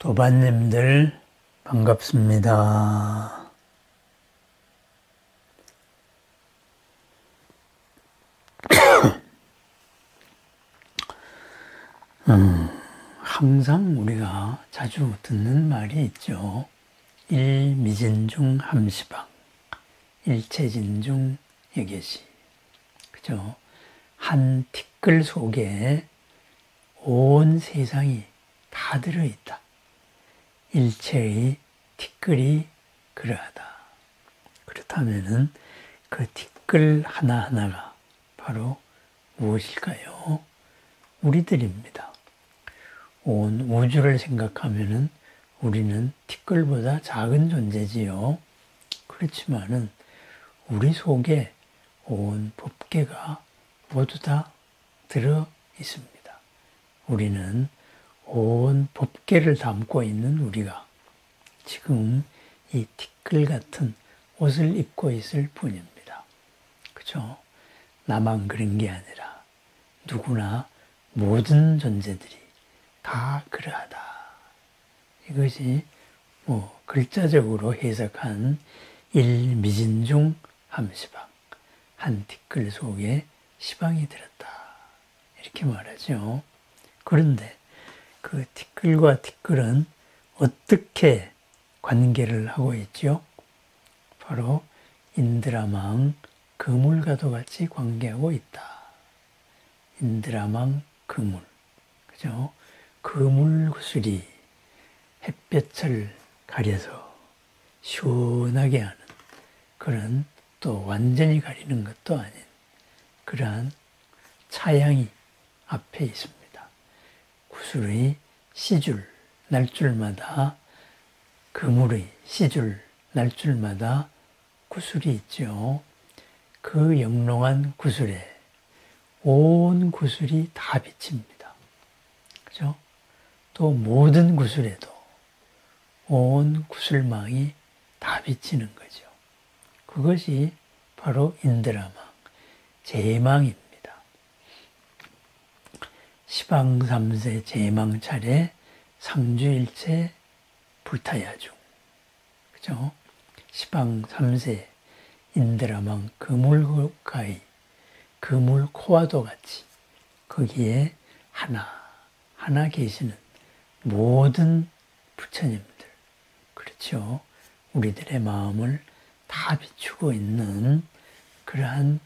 도반님들 반갑습니다. 항상 우리가 자주 듣는 말이 있죠. 일미진중 함시방, 일체진중 여계시. 그죠? 한 티끌 속에 온 세상이 다 들어있다. 일체의 티끌이 그러하다. 그렇다면은 그 티끌 하나하나가 바로 무엇일까요? 우리들입니다. 온 우주를 생각하면은 우리는 티끌보다 작은 존재지요. 그렇지만은 우리 속에 온 법계가 모두 다 들어 있습니다. 우리는 온 법계를 담고 있는 우리가 지금 이 티끌 같은 옷을 입고 있을 뿐입니다. 그죠? 나만 그런 게 아니라 누구나 모든 존재들이 다 그러하다. 이것이 글자적으로 해석한 일미진중 함시방, 한 티끌 속에 시방이 들었다. 이렇게 말하죠. 그런데 그 티끌과 티끌은 어떻게 관계를 하고 있죠? 바로 인드라망 그물과도 같이 관계하고 있다. 인드라망 그물. 그죠? 그물구슬이 햇볕을 가려서 시원하게 하는 그런, 또 완전히 가리는 것도 아닌 그러한 차양이 앞에 있습니다. 구슬의 시줄, 날줄마다, 그물의 시줄, 날줄마다 구슬이 있죠. 그 영롱한 구슬에 온 구슬이 다 비칩니다. 그죠? 또 모든 구슬에도 온 구슬망이 다 비치는 거죠. 그것이 바로 인드라망, 제망입니다. 시방삼세 제망차례 상주일체 불타야중. 그죠? 시방삼세 인드라망 그물가의 그물코와도 같이 거기에 하나 계시는 모든 부처님들, 그렇죠? 우리들의 마음을 다 비추고 있는 그러한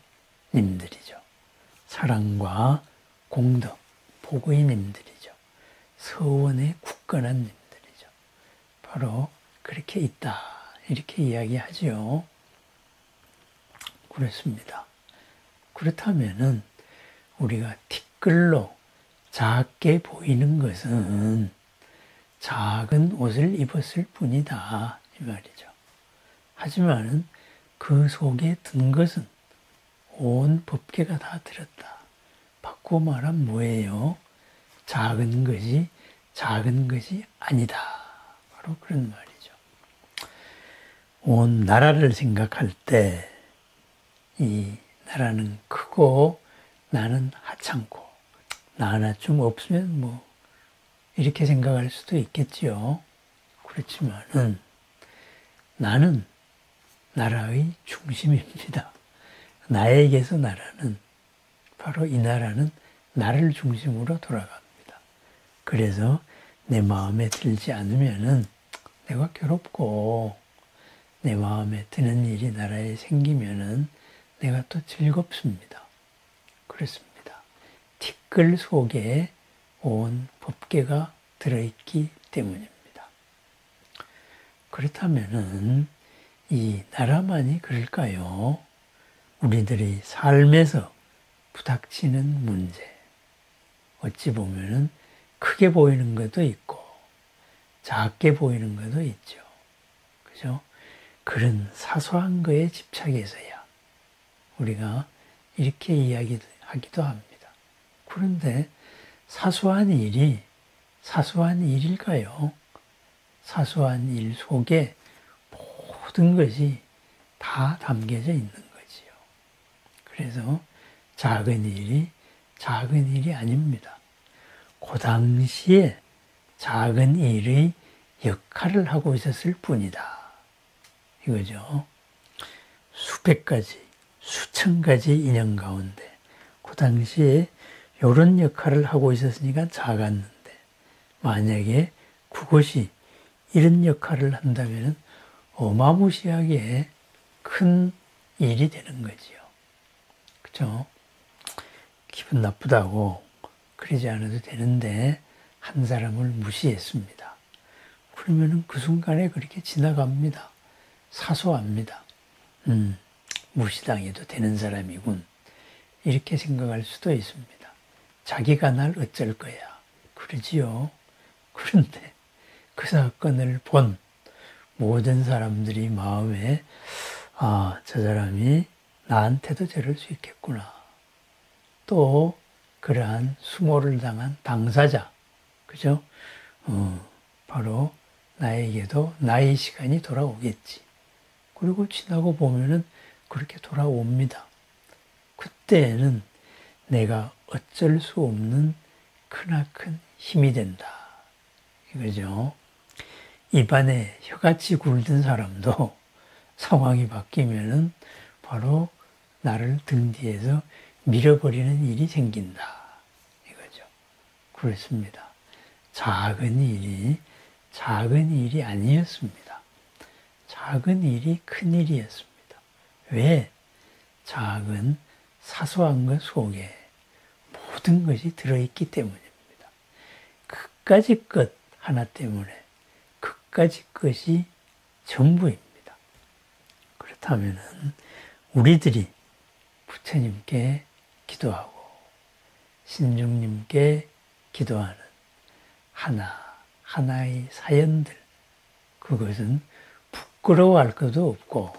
님들이죠. 사랑과 공덕, 복의 님들이죠. 서원에 굳건한 님들이죠. 바로 그렇게 있다. 이렇게 이야기하죠. 그렇습니다. 그렇다면은 우리가 티끌로 작게 보이는 것은 작은 옷을 입었을 뿐이다. 이 말이죠. 하지만은 그 속에 든 것은 온 법계가 다 들었다. 바꾸어 말하면 뭐예요? 작은 것이 아니다. 바로 그런 말이죠. 온 나라를 생각할 때 이 나라는 크고 나는 하찮고 나 하나쯤 없으면 이렇게 생각할 수도 있겠지요. 그렇지만은 나는 나라의 중심입니다. 나에게서 나라는, 바로 이 나라는 나를 중심으로 돌아갑니다. 그래서 내 마음에 들지 않으면은 내가 괴롭고, 내 마음에 드는 일이 나라에 생기면은 내가 또 즐겁습니다. 그렇습니다. 티끌 속에 온 법계가 들어있기 때문입니다. 그렇다면은 이 나라만이 그럴까요? 우리들의 삶에서 부닥치는 문제, 어찌 보면은 크게 보이는 것도 있고 작게 보이는 것도 있죠. 그죠? 그런 사소한 거에 집착해서야 우리가 이렇게 이야기하기도 합니다. 그런데 사소한 일이 사소한 일일까요? 사소한 일 속에 모든 것이 다 담겨져 있는 거지요. 그래서 작은 일이 작은 일이 아닙니다. 그 당시에 작은 일의 역할을 하고 있었을 뿐이다. 이거죠. 수백 가지, 수천 가지 인연 가운데 그 당시에 이런 역할을 하고 있었으니까 작았는데 만약에 그것이 이런 역할을 한다면 어마무시하게 큰 일이 되는 거지요. 그죠? 기분 나쁘다고 그러지 않아도 되는데 한 사람을 무시했습니다. 그러면 그 순간에 그렇게 지나갑니다. 사소합니다. 무시당해도 되는 사람이군. 이렇게 생각할 수도 있습니다. 자기가 날 어쩔 거야. 그러지요. 그런데 그 사건을 본 모든 사람들이 마음에 저 사람이 나한테도 저럴 수 있겠구나. 또 그러한 수모를 당한 당사자, 그죠? 바로 나에게도 나의 시간이 돌아오겠지. 그리고 지나고 보면은 그렇게 돌아옵니다. 그때는 내가 어쩔 수 없는 크나큰 힘이 된다. 이거죠. 입안에 혀같이 굴든 사람도 상황이 바뀌면은 바로 나를 등 뒤에서 밀어버리는 일이 생긴다. 이거죠. 그렇습니다. 작은 일이 아니었습니다. 작은 일이 큰 일이었습니다. 왜? 작은 사소한 것 속에 모든 것이 들어있기 때문입니다. 그까지 것 하나 때문에 그까지 것이 전부입니다. 그렇다면 우리들이 부처님께 기도하고 신중님께 기도하는 하나의 사연들, 그것은 부끄러워할 것도 없고,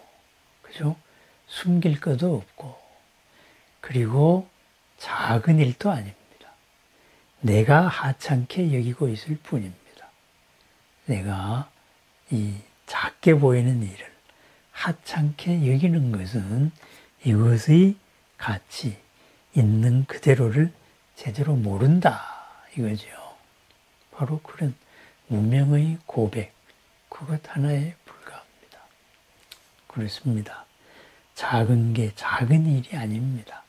그죠? 숨길 것도 없고, 그리고 작은 일도 아닙니다. 내가 하찮게 여기고 있을 뿐입니다. 내가 이 작게 보이는 일을 하찮게 여기는 것은 이것의 가치, 있는 그대로를 제대로 모른다. 이거죠. 바로 그런 무명의 고백, 그것 하나에 불과합니다. 그렇습니다. 작은 게 작은 일이 아닙니다.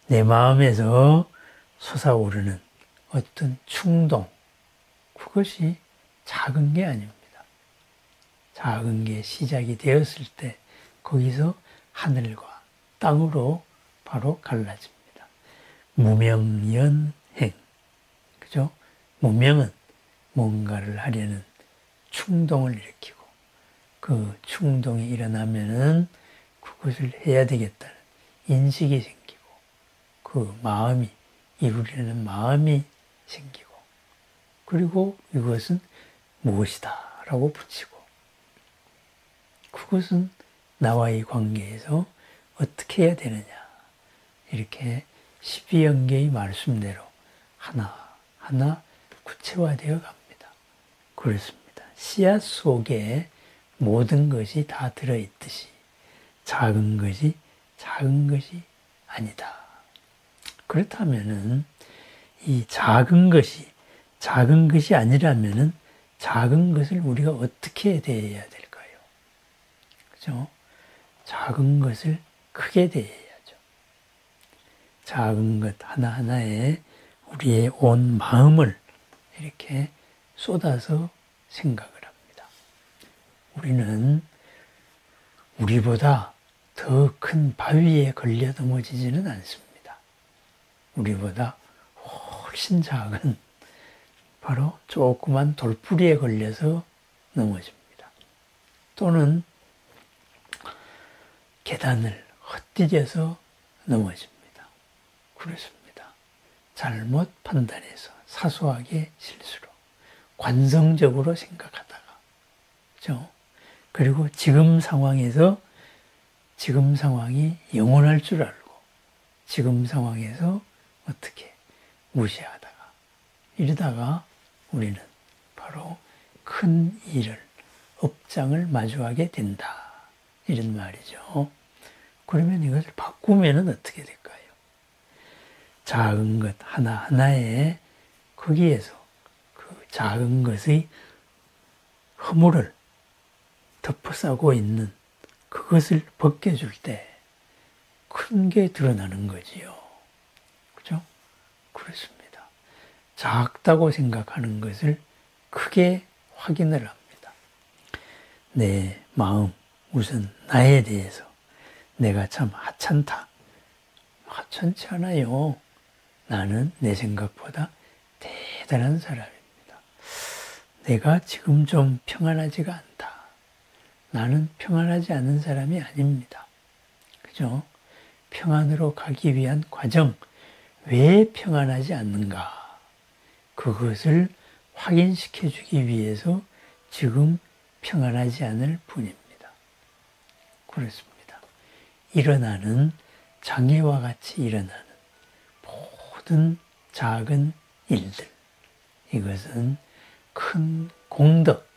내 마음에서 솟아오르는 어떤 충동, 그것이 작은 게 아닙니다. 작은 게 시작이 되었을 때 거기서 하늘과 땅으로 바로 갈라집니다. 무명연행, 그죠? 무명은 뭔가를 하려는 충동을 일으키고 그 충동이 일어나면은 그것을 해야 되겠다는 인식이 생기고 그 마음이 이루려는 마음이 생기고 그리고 이것은 무엇이다 라고 붙이고 그것은 나와의 관계에서 어떻게 해야 되느냐 이렇게 12연계의 말씀대로 하나하나 구체화되어 갑니다. 그렇습니다. 씨앗 속에 모든 것이 다 들어있듯이 작은 것이 아니다. 그렇다면은 이 작은 것이 아니라면은 작은 것을 우리가 어떻게 대해야 될까요? 그죠? 작은 것을 크게 대해야죠. 작은 것 하나하나에 우리의 온 마음을 이렇게 쏟아서 생각을 합니다. 우리는 우리보다 더 큰 바위에 걸려 넘어지지는 않습니다. 우리보다 훨씬 작은 바로 조그만 돌뿌리에 걸려서 넘어집니다. 또는 계단을 헛디뎌서 넘어집니다. 그렇습니다. 잘못 판단해서 사소하게 실수로 관성적으로 생각하다가 그렇죠? 그리고 지금 상황에서 지금 상황이 영원할 줄 알고 지금 상황에서 어떻게 무시하다가 이러다가 우리는 바로 큰 일을 업장을 마주하게 된다. 이런 말이죠. 그러면 이것을 바꾸면 어떻게 될까요? 작은 것 하나하나에 거기에서 그 작은 것의 허물을 덮어싸고 있는 그것을 벗겨줄 때 큰 게 드러나는 거지요. 그죠? 그렇습니다. 작다고 생각하는 것을 크게 확인을 합니다. 내 마음, 우선 나에 대해서 내가 참 하찮다. 하찮지 않아요. 나는 내 생각보다 대단한 사람입니다. 내가 지금 좀 평안하지가 않다. 나는 평안하지 않은 사람이 아닙니다. 그죠? 평안으로 가기 위한 과정, 왜 평안하지 않는가? 그것을 확인시켜 주기 위해서 지금 평안하지 않을 뿐입니다. 그렇습니다. 일어나는 장애와 같이 일어나는 모든 작은 일들, 이것은 큰 공덕,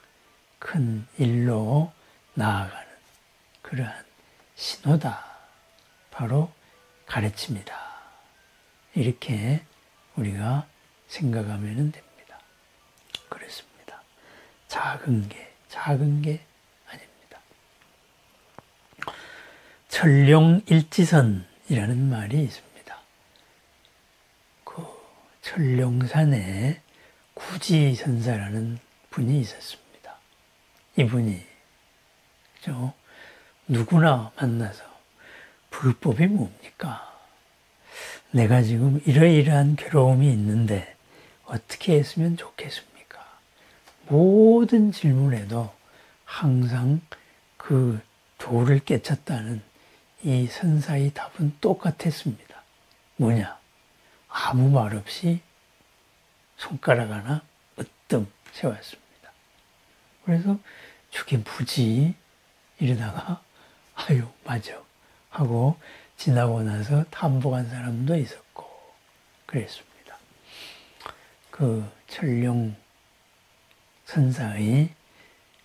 큰 일로 나아가는 그러한 신호다. 바로 가르칩니다. 이렇게 우리가 생각하면 됩니다. 그렇습니다. 작은 게 아닙니다. 천룡일지선이라는 말이 있습니다. 그 천룡산에 구지선사라는 분이 있었습니다. 이분이 그죠? 누구나 만나서 불법이 뭡니까? 내가 지금 이러이러한 괴로움이 있는데 어떻게 했으면 좋겠습니까? 모든 질문에도 항상 그 도를 깨쳤다는 이 선사의 답은 똑같았습니다. 뭐냐? 아무 말 없이 손가락 하나 으뜸 세웠습니다. 그래서 죽인 부지 이러다가 아유 맞아 하고 지나고 나서 탐복한 사람도 있었고 그랬습니다. 그 천룡 선사의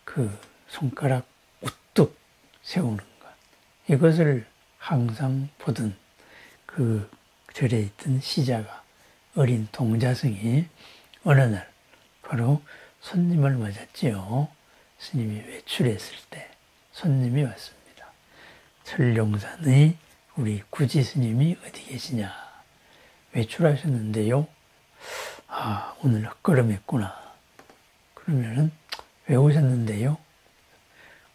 그 손가락 우뚝 세우는 것, 이것을 항상 보던 그 절에 있던 시자가 어린 동자승이 어느 날 바로 손님을 맞았지요. 스님이 외출했을 때 손님이 왔습니다. 천룡산의 우리 구지 스님이 어디 계시냐? 외출하셨는데요. 아, 오늘 헛걸음했구나. 그러면은 왜 오셨는데요?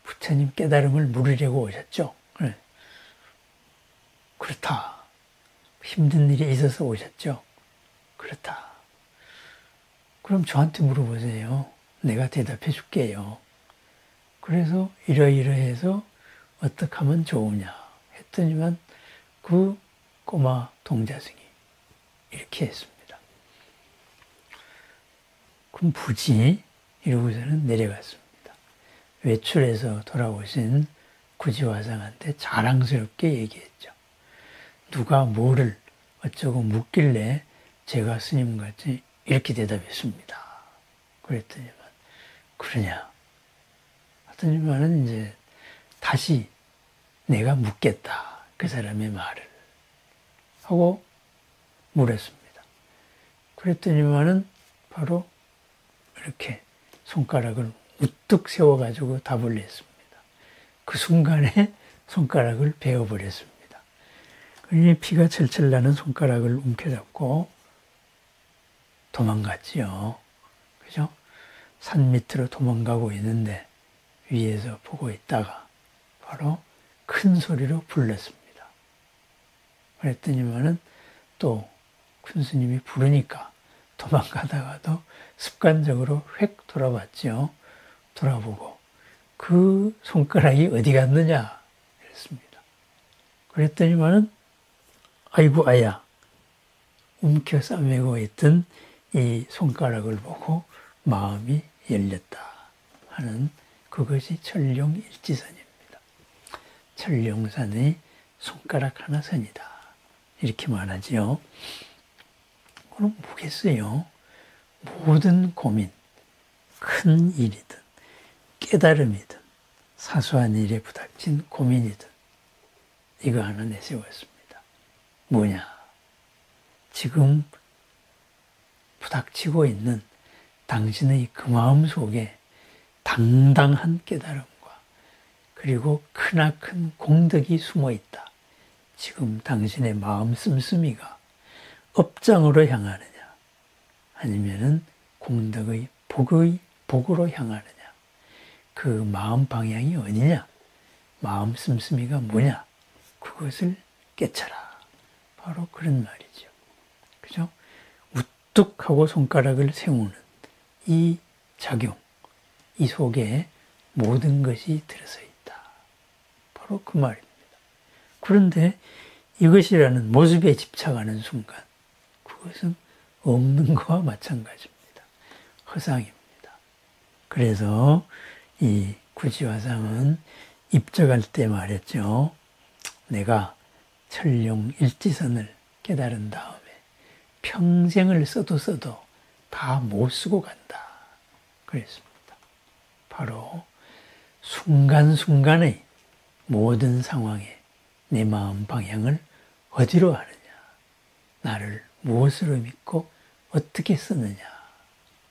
부처님 깨달음을 물으려고 오셨죠? 그래. 그렇다. 힘든 일이 있어서 오셨죠? 그렇다. 그럼 저한테 물어보세요. 내가 대답해 줄게요. 그래서 이러이러해서 어떻게 하면 좋으냐 했더니만 그 꼬마 동자승이 이렇게 했습니다. 그럼 부지 이러고서는 내려갔습니다. 외출해서 돌아오신 구지화상한테 자랑스럽게 얘기했죠. 누가 뭐를 어쩌고 묻길래 제가 스님같이 이렇게 대답했습니다. 그랬더니만 그러냐 하더니만은 이제 다시 내가 묻겠다. 그 사람의 말을. 하고 물었습니다. 그랬더니만은 바로 이렇게 손가락을 우뚝 세워가지고 답을 냈습니다. 그 순간에 손가락을 베어버렸습니다. 그러니 피가 철철 나는 손가락을 움켜잡고 도망갔지요. 그죠? 산 밑으로 도망가고 있는데 위에서 보고 있다가 바로 큰 소리로 불렀습니다. 그랬더니만은 또 큰 스님이 부르니까 도망가다가도 습관적으로 획 돌아봤죠. 돌아보고 그 손가락이 어디 갔느냐 그랬습니다. 그랬더니만은 아이고 아야 움켜 싸매고 있던 이 손가락을 보고 마음이 열렸다 하는 그것이 천룡일지선입니다. 천룡산의 손가락 하나 선이다. 이렇게 말하지요. 그럼 뭐겠어요? 모든 고민, 큰 일이든 깨달음이든 사소한 일에 부닥친 고민이든 이거 하나 내세웠습니다. 뭐냐? 지금 부닥치고 있는 당신의 그 마음 속에 당당한 깨달음과 그리고 크나큰 공덕이 숨어 있다. 지금 당신의 마음 씀씀이가 업장으로 향하느냐 아니면은 공덕의 복으로 향하느냐, 그 마음 방향이 어디냐, 마음 씀씀이가 뭐냐, 그것을 깨쳐라. 바로 그런 말이죠. 그죠? 우뚝 하고 손가락을 세우는 이 작용, 이 속에 모든 것이 들어서 있다. 바로 그 말입니다. 그런데 이것이라는 모습에 집착하는 순간 그것은 없는 것과 마찬가지입니다. 허상입니다. 그래서 이 구지화상은 입적할 때 말했죠. 내가 철룡 일지선을 깨달은 다음에 평생을 써도 다 못 쓰고 간다. 그랬습니다. 바로 순간순간의 모든 상황에 내 마음 방향을 어디로 하느냐, 나를 무엇으로 믿고 어떻게 쓰느냐,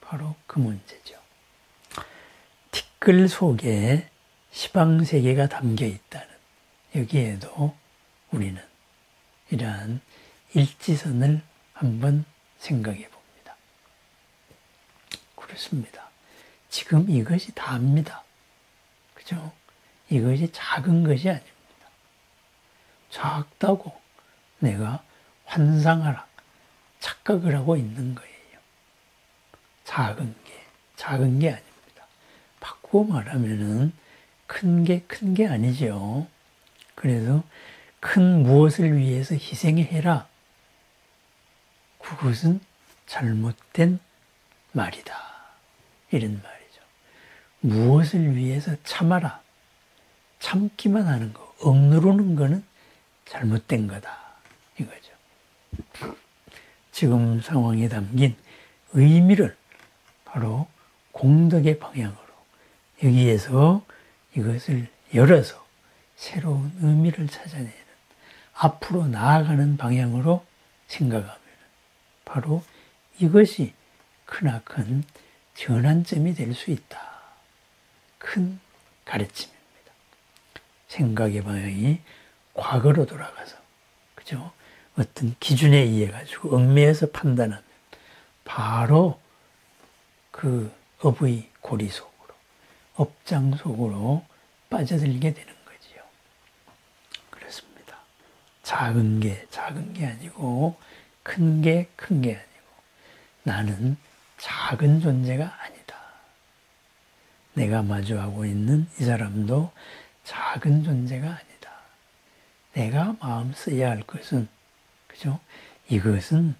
바로 그 문제죠. 티끌 속에 시방세계가 담겨 있다는, 여기에도 우리는 이러한 일지선을 한번 생각해 봅니다. 그렇습니다. 지금 이것이 다입니다. 그죠? 이것이 작은 것이 아닙니다. 작다고 내가 환상하라, 착각을 하고 있는 거예요. 작은 게 아닙니다. 바꾸고 말하면은 큰 게 아니죠. 그래서 큰 무엇을 위해서 희생해라. 그것은 잘못된 말이다. 이런 말이죠. 무엇을 위해서 참아라. 참기만 하는 거, 억누르는 거는 잘못된 거다. 이거죠. 지금 상황에 담긴 의미를 바로 공덕의 방향으로, 여기에서 이것을 열어서 새로운 의미를 찾아내는, 앞으로 나아가는 방향으로 생각하면 바로 이것이 크나큰 전환점이 될 수 있다. 큰 가르침입니다. 생각의 방향이 과거로 돌아가서, 그죠? 어떤 기준에 의해 가지고 얽매여서 판단하면 바로 그 업의 고리 속으로, 업장 속으로 빠져들게 되는 거지요. 그렇습니다. 작은 게 아니고 큰 게 아니고 나는 작은 존재가 아니다. 내가 마주하고 있는 이 사람도 작은 존재가 아니다. 내가 마음 써야 할 것은, 그죠? 이것은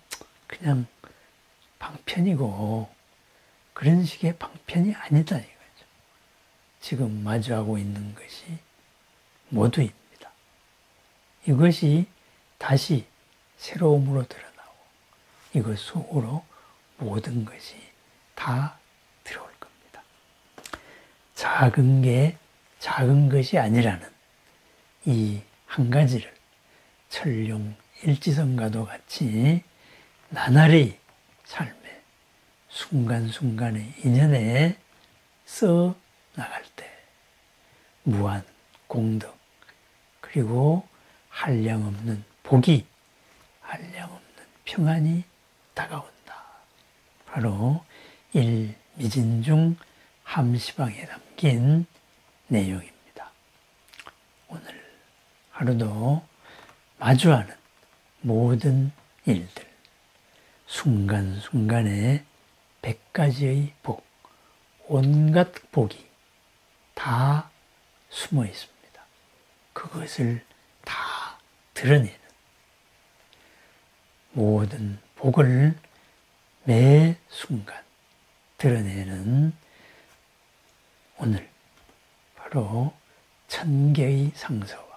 그냥 방편이고 그런 식의 방편이 아니다 이거죠. 지금 마주하고 있는 것이 모두입니다. 이것이 다시 새로움으로 드러나고 이것 속으로 모든 것이 다 들어올 겁니다. 작은 게 작은 것이 아니라는 이 한 가지를 철룡 일지선과도 같이 나날의 삶에 순간순간의 인연에 써 나갈 때 무한 공덕, 그리고 한량없는 복이, 한량없는 평안이 다가온다. 바로 일미진중 함시방에 담긴 내용입니다. 오늘 하루도 마주하는 모든 일들, 순간순간에 100가지의 복, 온갖 복이 다 숨어 있습니다. 그것을 다 드러내는, 모든 복을 매 순간 드러내는 오늘, 바로 1000개의 상서와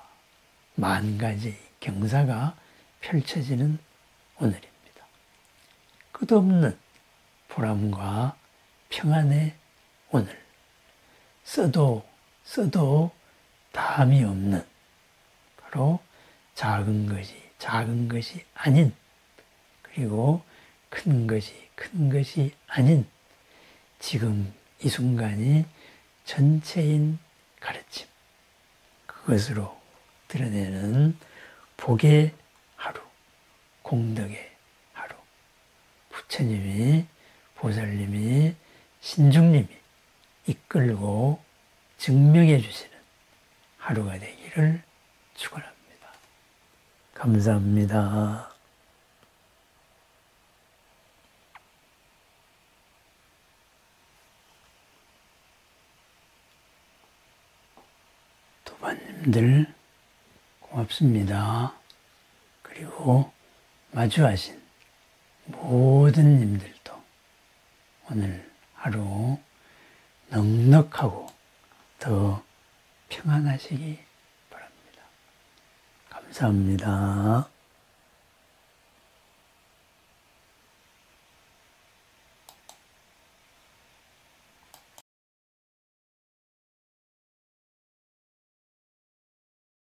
10,000가지의 경사가 펼쳐지는 오늘입니다. 끝없는 보람과 평안의 오늘, 써도 다함이 없는, 바로 작은 것이 아닌, 그리고 큰 것이 아닌 지금 이 순간이 전체인 가르침, 그것으로 드러내는 복의 하루, 공덕의 하루, 부처님이, 보살님이, 신중님이 이끌고 증명해 주시는 하루가 되기를 축원합니다. 감사합니다. 도반님들 고맙습니다. 그리고 마주하신 모든 님들도 오늘 하루 넉넉하고 더 평안하시기 바랍니다. 감사합니다.